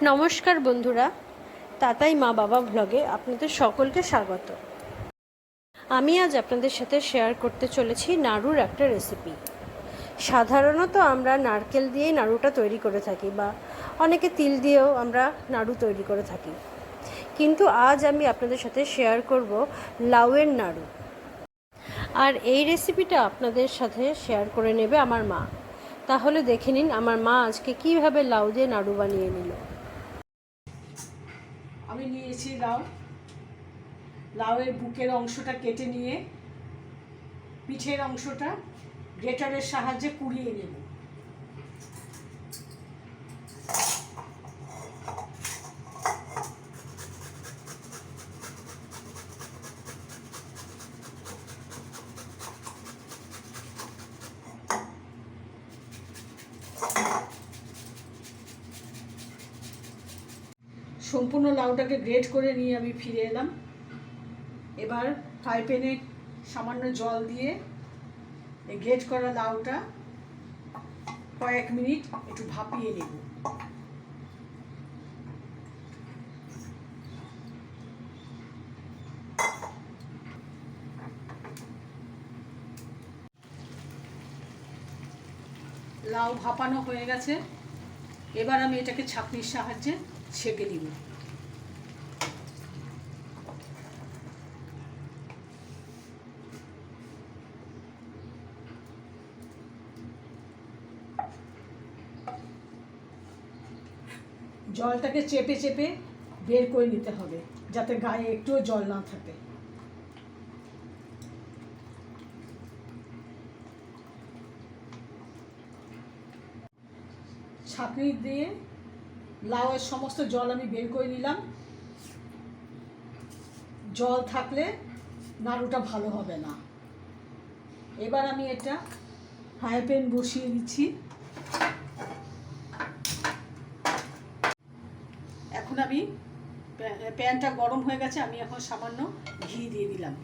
নমস্কার বন্ধুরা, তাতাই মা বাবা ভ্লগে আপনাদের সকলকে স্বাগত। আমি আজ আপনাদের সাথে শেয়ার করতে চলেছি নাড়ুর একটা রেসিপি। সাধারণত আমরা নারকেল দিয়েই নাড়ুটা তৈরি করে থাকি, বা অনেকে তিল দিয়েও আমরা নাড়ু তৈরি করে থাকি, কিন্তু আজ আমি আপনাদের সাথে শেয়ার করব লাউয়ের নাড়ু। আর এই রেসিপিটা আপনাদের সাথে শেয়ার করে নেবে আমার মা। তাহলে দেখে নিন আমার মা আজকে কীভাবে লাউ দিয়ে নাড়ু বানিয়ে নিল। আমি নিয়েছি লাউয়ের বুকের অংশটা কেটে নিয়ে পিঠের অংশটা গ্রেটারের সাহায্যে কুড়িয়ে নেব। সম্পূর্ণ লাউটাকে গ্রেট করে নিয়ে আমি ফিরে এলাম। এবার ফ্রাই প্যানে সামান্য জল দিয়ে এই গ্রেট করা লাউটা কয়েক মিনিট একটু ভাপিয়ে নেব। লাউ ভাপানো হয়ে গেছে, এবার আমি এটাকে ছাঁকনির সাহায্যে ছেঁকে নিব। জলটাকে চেপে চেপে বের করে নিতে হবে, যাতে গায়ে একটুও জল না থাকে। ছাঁকনি দিয়ে লাউয়ের সমস্ত জল আমি বের করে নিলাম। জল থাকলে নাড়ুটা ভালো হবে না। এবার আমি এটা ফ্রাই প্যান বসিয়ে দিচ্ছি। এখন আমি প্যানটা গরম হয়ে গেছে, আমি এখন সামান্য ঘি দিয়ে দিলাম।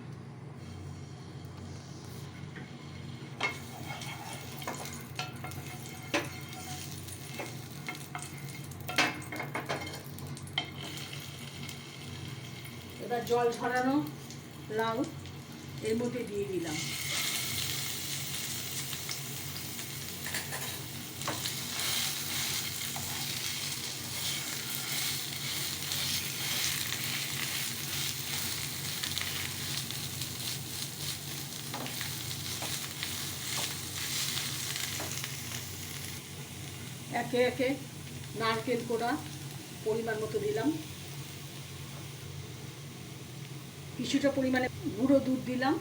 এবার জল ঝরানো লাউ এর মধ্যে দিয়ে দিলাম। একে একে নারকেল কোড়া পরিমাণ মতো দিলাম, কিছুটা পরিমাণে গুঁড়ো দুধ দিলাম,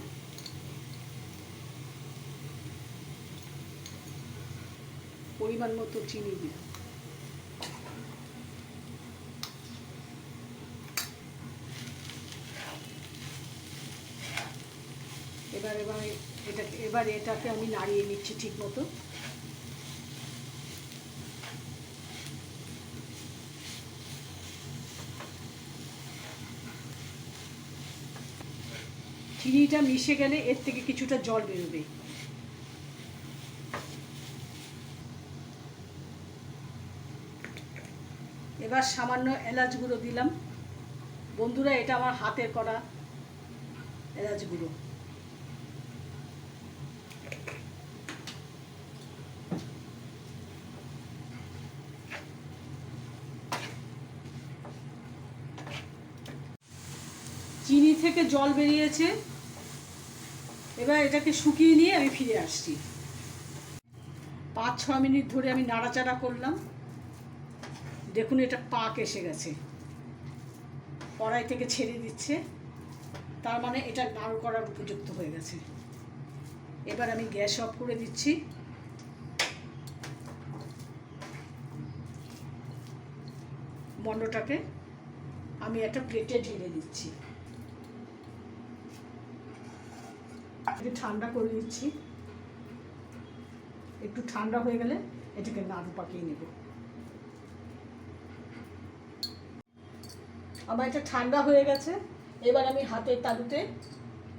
পরিমাণ মতো চিনি দিলাম। এবার এটাকে আমি নাড়িয়ে নিচ্ছি ঠিক মতো। চিনিটা মিশে গেলে এর থেকে কিছুটা জল বেরোবে। এবার সামান্য এলাচ গুঁড়ো দিলাম। বন্ধুরা, এটা আমার হাতের করা এলাচ গুঁড়ো। চিনি থেকে জল বেরিয়েছে, এবার এটাকে শুকিয়ে নিয়ে আমি ফিরে আসছি। 5-6 মিনিট ধরে আমি নাড়াচাড়া করলাম। দেখুন, এটা পাক এসে গেছে, কড়াই থেকে ছেড়ে দিচ্ছে, তার মানে এটা নাড়ু করার উপযুক্ত হয়ে গেছে। এবার আমি গ্যাস অফ করে দিচ্ছি। মণ্ডটাকে আমি একটা প্লেটে ঢেলে দিচ্ছি। ঠান্ডা করে দিচ্ছি। একটু ঠান্ডা হয়ে গেলে এটাকে নাড়ু পাকিয়ে নেব। আমার এটা ঠান্ডা হয়ে গেছে, এবার আমি হাতের তালুতে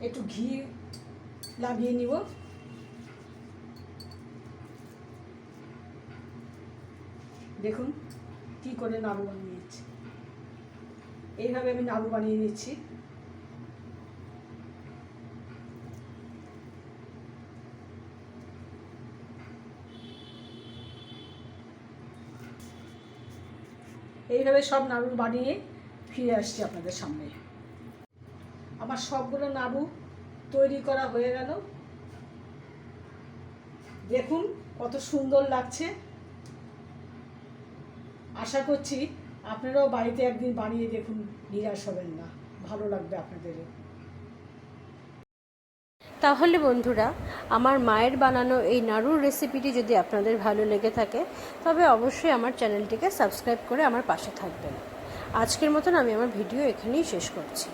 একটু ঘি লাগিয়ে নিব। দেখুন কি করে নাড়ু বানিয়ে নিচ্ছি। এইভাবে আমি নাড়ু বানিয়ে নিচ্ছি। এইভাবে সব নাড়ু বানিয়ে ফিরে আসছি আপনাদের সামনে। আমার সবগুলো নাড়ু তৈরি করা হয়ে গেল। দেখুন কত সুন্দর লাগছে। আশা করছি আপনারাও বাড়িতে একদিন বানিয়ে দেখুন, নিরাশ হবেন না, ভালো লাগবে আপনাদেরও। তাহলে বন্ধুরা, আমার মায়ের বানানো এই নাড়ুর রেসিপিটি যদি আপনাদের ভালো লেগে থাকে তবে অবশ্যই আমার চ্যানেলটিকে সাবস্ক্রাইব করে আমার পাশে থাকবেন। আজকের মতন আমি আমার ভিডিও এখানেই শেষ করছি।